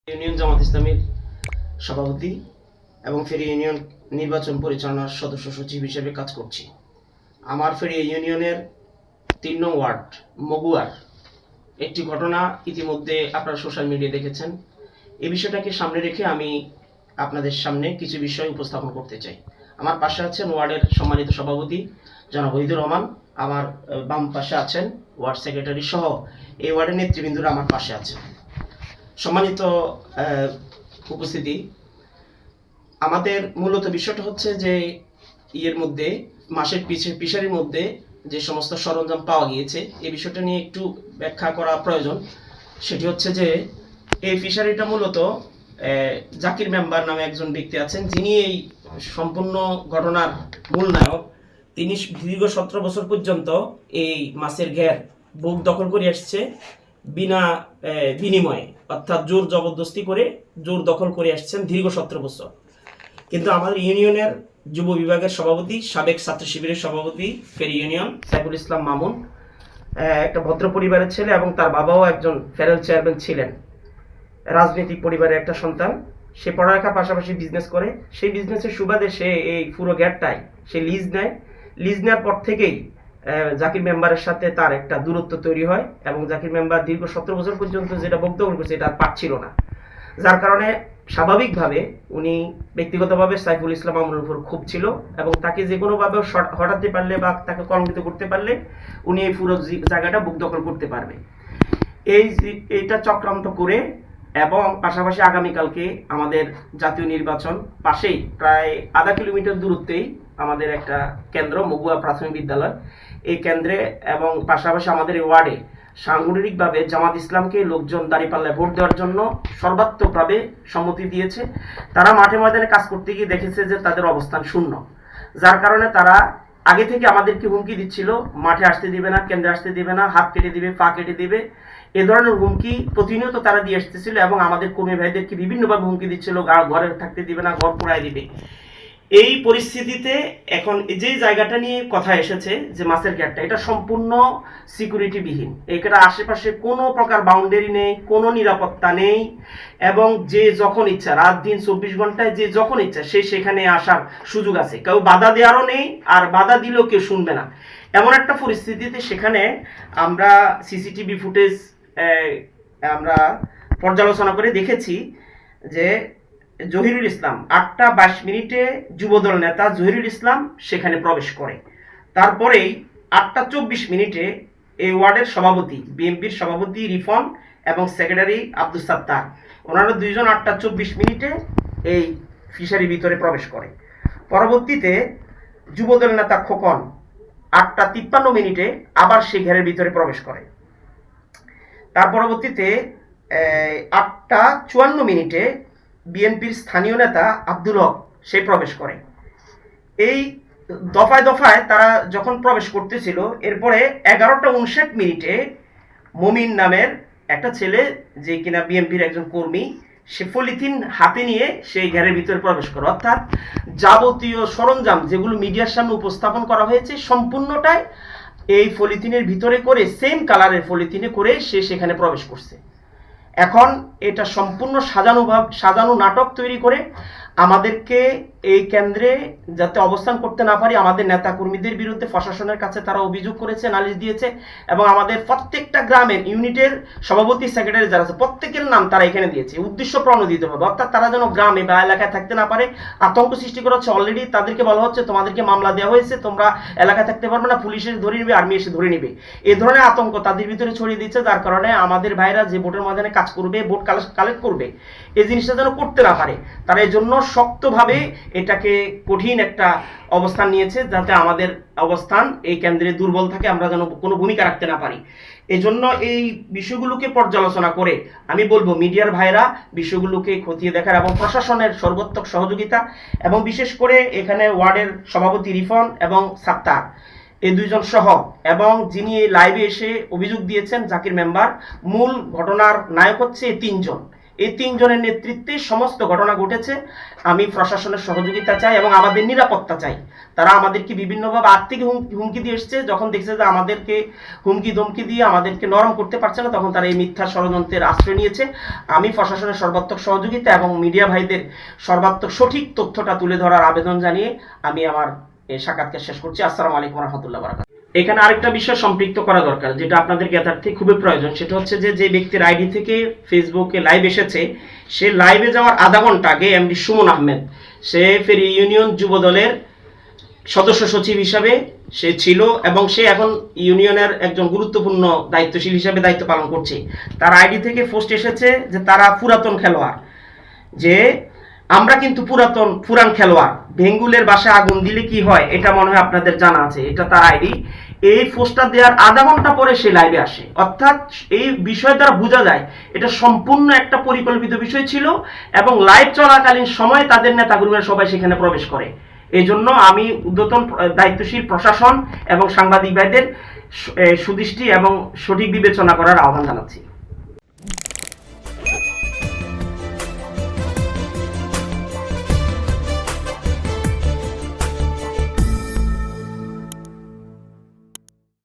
Union জামাত ইসলামীর সভাপতি এবং ফেরি ইউনিয়ন নির্বাচন পরিচালনার সদস্য সচিব হিসেবে কাজ করছি। আমার ফেরি ইউনিয়নের ৩ নং ওয়ার্ড মগুয়ার একটি ঘটনা ইতিমধ্যে আপনারা সোশ্যাল মিডিয়ায় দেখেছেন। এই বিষয়টাকে সামনে রেখে আমি আপনাদের সামনে কিছু বিষয় উপস্থাপন করতে চাই। আমার পাশে আছেন ওয়ার্ডের সম্মানিত সভাপতি জনাব ওহিদুর রহমান, আমার বাম পাশে আছেন ওয়ার্ড সেক্রেটারি সহ এই ওয়ার্ডের নেতৃবৃন্দরা আমার পাশে আছেন। সম্মানিত উপস্থিতি, আমাদের মূলত বিষয়টা হচ্ছে যে ইয়ের মধ্যে মাসের ফিশারির মধ্যে যে সমস্ত সরঞ্জাম পাওয়া গিয়েছে এই বিষয়টা নিয়ে একটু ব্যাখ্যা করা প্রয়োজন। সেটি হচ্ছে যে এই ফিশারিটা মূলত জাকির মেম্বার নামে একজন ব্যক্তি আছেন, যিনি এই সম্পূর্ণ ঘটনার মূল নায়ক। তিনি দীর্ঘ 17 বছর পর্যন্ত এই মাছের ঘের বুক দখল করে আসছে বিনা বিনিময়ে, অর্থাৎ জোর জবরদস্তি করে জোর দখল করে আসছেন দীর্ঘ 17 বছর। কিন্তু আমাদের ইউনিয়নের যুব বিভাগের সভাপতি, সাবেক ছাত্র শিবিরের সভাপতি ফেরি ইউনিয়ন সাইফুল ইসলাম মামুন, একটা ভদ্র পরিবারের ছেলে এবং তার বাবাও একজন ফেডারেল চেয়ারম্যান ছিলেন, রাজনৈতিক পরিবারের একটা সন্তান। সে পড়ালেখার পাশাপাশি বিজনেস করে। সেই বিজনেসের সুবাদে সে এই পুরো গেটটাই সে লিজ নেয়। লিজ নেওয়ার পর থেকেই জাকির মেম্বারের সাথে তার একটা দূরত্ব তৈরি হয় এবং জাকির মেম্বার দীর্ঘ 17 বছর পর্যন্ত যেটা বক্তব্য করছে এটা আর পারছিল না, যার কারণে স্বাভাবিকভাবে উনি ব্যক্তিগতভাবে সাইফুল ইসলাম মামুনের উপর ক্ষোভ ছিল এবং তাকে যে কোনোভাবে হটাতে পারলে বা তাকে কলঙ্কিত করতে পারলে উনি এই পুরো জায়গাটা বুক দখল করতে পারবে, এইটা চক্রান্ত করে। এবং পাশাপাশি আগামীকালকে আমাদের জাতীয় নির্বাচন, পাশেই প্রায় আধা কিলোমিটার দূরত্বেই আমাদের একটা কেন্দ্র মগুয়া প্রাথমিক বিদ্যালয়, এই কেন্দ্রে এবং পাশাপাশি আমাদের এই ওয়ার্ডে সাংগঠনিকভাবে জামাত ইসলামকে লোকজন দাঁড়িপাল্লায় ভোট দেওয়ার জন্য সর্বাত্মকভাবে সম্মতি দিয়েছে। তারা মাঠে ময়দানে কাজ করতে গিয়ে দেখেছে যে তাদের অবস্থান শূন্য, যার কারণে তারা আগে থেকে আমাদেরকে হুমকি দিচ্ছিল, মাঠে আসতে দিবে না, কেন্দ্রে আসতে দিবে না, হাত কেটে দিবে, পা কেটে দিবে, এ ধরনের হুমকি প্রতিনিয়ত তারা দিয়ে আসতেছিল এবং আমাদের কর্মী ভাইদেরকে বিভিন্নভাবে হুমকি দিচ্ছিল, ঘরে থাকতে দিবে না, ঘর পোড়ায় দিবে। এই পরিস্থিতিতে এখন যে জায়গাটা নিয়ে কথা এসেছে যে মাছের ঘাটটা, এটা সম্পূর্ণ সিকিউরিটি বিহীন। এখানে আশেপাশে কোনো প্রকার বাউন্ডারি নেই, কোনো নিরাপত্তা নেই এবং যে যখন ইচ্ছা রাত দিন 24 ঘন্টায় যে যখন ইচ্ছা সে সেখানে আসার সুযোগ আছে। কেউ বাধা দেওয়ারও নেই, আর বাধা দিলেও কেউ শুনবে না। এমন একটা পরিস্থিতিতে সেখানে আমরা সিসিটিভি ফুটেজ আমরা পর্যালোচনা করে দেখেছি যে জহিরুল ইসলাম 8:22 যুবদল নেতা জহিরুল ইসলাম সেখানে প্রবেশ করে। তারপরেই 8:24 এই ওয়ার্ডের সভাপতি, বিএনপির সভাপতি রিফন এবং সেক্রেটারি আব্দুল সাত্তার, ওনারা দুইজন 8:24 এই ফিশারির ভিতরে প্রবেশ করে। পরবর্তীতে যুবদল নেতা খোকন 8:53 আবার সেই ঘেরের ভিতরে প্রবেশ করে। তার পরবর্তীতে 8:54 বিএনপির স্থানীয় নেতা আব্দুল হক সে প্রবেশ করে। এই দফায় দফায় তারা যখন প্রবেশ করতেছিল, এরপরে 11:59 মমিন নামের একটা ছেলে, যে কিনা বিএনপির একজন কর্মী, সে পলিথিন হাতে নিয়ে সেই ঘেরের ভিতরে প্রবেশ করে। অর্থাৎ যাবতীয় সরঞ্জাম যেগুলো মিডিয়ার সামনে উপস্থাপন করা হয়েছে সম্পূর্ণটাই এই পলিথিনের ভিতরে করে, সেম কালারের পলিথিনে করে সে সেখানে প্রবেশ করছে। এখন এটা সম্পূর্ণ সাজানো নাটক তৈরি করে আমাদেরকে এই কেন্দ্রে যাতে অবস্থান করতে না পারি, আমাদের নেতা কর্মীদের বিরুদ্ধে প্রশাসনের কাছে তারা অভিযোগ করেছে, নালিশ দিয়েছে এবং আমাদের প্রত্যেকটা গ্রামের ইউনিটের সভাপতি সেক্রেটারি যারা আছে প্রত্যেকের নাম তারা এখানে দিয়েছে উদ্দেশ্য প্রণোদিতভাবে, অর্থাৎ তারা যেন গ্রামে বা এলাকায় থাকতে না পারে, আতঙ্ক সৃষ্টি করা হচ্ছে। অলরেডি তাদেরকে বলা হচ্ছে তোমাদেরকে মামলা দেওয়া হয়েছে, তোমরা এলাকায় থাকতে পারবে না, পুলিশ এসে ধরে নেবে, আর্মি এসে ধরে নেবে, এই ধরনের আতঙ্ক তাদের ভিতরে ছড়িয়ে দিচ্ছে। যার কারণে আমাদের ভাইরা যে ভোটের ময়দানে কাজ করবে, ভোট কালেক্ট করবে, এই জিনিসটা যেন করতে না পারে, তারা এই জন্য শক্তভাবে এটাকে কঠিন একটা অবস্থান নিয়েছে, যাতে আমাদের অবস্থান এই কেন্দ্রে দুর্বল থাকে, আমরা যেন কোনো ভূমিকা রাখতে না পারি। এই জন্য এই বিষয়গুলোকে পর্যালোচনা করে আমি বলবো মিডিয়ার ভাইরা বিষয়গুলোকে খতিয়ে দেখার এবং প্রশাসনের সর্বোত্তক সহযোগিতা, এবং বিশেষ করে এখানে ওয়ার্ডের সভাপতি রিফন এবং সাত্তার এই দুইজন সহ, এবং যিনি লাইভে এসে অভিযোগ দিয়েছেন জাকির মেম্বার, মূল ঘটনার নায়ক হচ্ছে এই তিনজন। এই 3 জনের নেতৃত্বে সমস্ত ঘটনা ঘটেছে। আমি প্রশাসনের সহযোগিতা চাই এবং আমাদের নিরাপত্তা চাই। তারা আমাদেরকে বিভিন্নভাবে আর্থিক হুমকি দিয়ে এসছে। যখন দেখছে যে আমাদেরকে হুমকি ধমকি দিয়ে আমাদেরকে নরম করতে পারছে না, তখন তারা এই মিথ্যা ষড়যন্ত্রের আশ্রয় নিয়েছে। আমি প্রশাসনের সর্বাত্মক সহযোগিতা এবং মিডিয়া ভাইদের সর্বাত্মক সঠিক তথ্যটা তুলে ধরার আবেদন জানিয়ে আমি আমার এই সাক্ষাৎকার শেষ করছি। আসসালামু আলাইকুম রহমতুল্লাহ বারাকাতুহু। এখানে আরেকটা বিষয় সম্পৃক্ত করা দরকার, যেটা আপনাদের জ্ঞাতার্থে খুবই প্রয়োজন। সেটা হচ্ছে যে ব্যক্তির আইডি থেকে ফেসবুকে লাইভ এসেছে, সে লাইভে যাওয়ার আধা ঘন্টা আগে এমডি সুমন আহমেদ, সে ফেরি ইউনিয়ন যুব দলের সদস্য সচিব হিসাবে সে ছিল এবং সে এখন ইউনিয়নের একজন গুরুত্বপূর্ণ দায়িত্বশীল হিসাবে দায়িত্ব পালন করছে। তার আইডি থেকে পোস্ট এসেছে যে তারা পুরাতন খেলোয়াড়, যে আমরা কিন্তু পুরান খেলোয়াড়, ভেঙ্গুলের বাসায় আগুন দিলে কি হয় এটা মনে হয় আপনাদের জানা আছে। এটা তার আইডি। এই পোস্টটা দেওয়ার আধা ঘন্টা পরে সে লাইভে আসে। অর্থাৎ এই বিষয় দ্বারা বোঝা যায় এটা সম্পূর্ণ একটা পরিকল্পিত বিষয় ছিল এবং লাইভ চলাকালীন সময় তাদের নেতাকর্মীরা সবাই সেখানে প্রবেশ করে। এই জন্য আমি ঊর্ধ্বতন দায়িত্বশীল প্রশাসন এবং সাংবাদিক ভাইদের সুদৃষ্টি এবং সঠিক বিবেচনা করার আহ্বান জানাচ্ছি।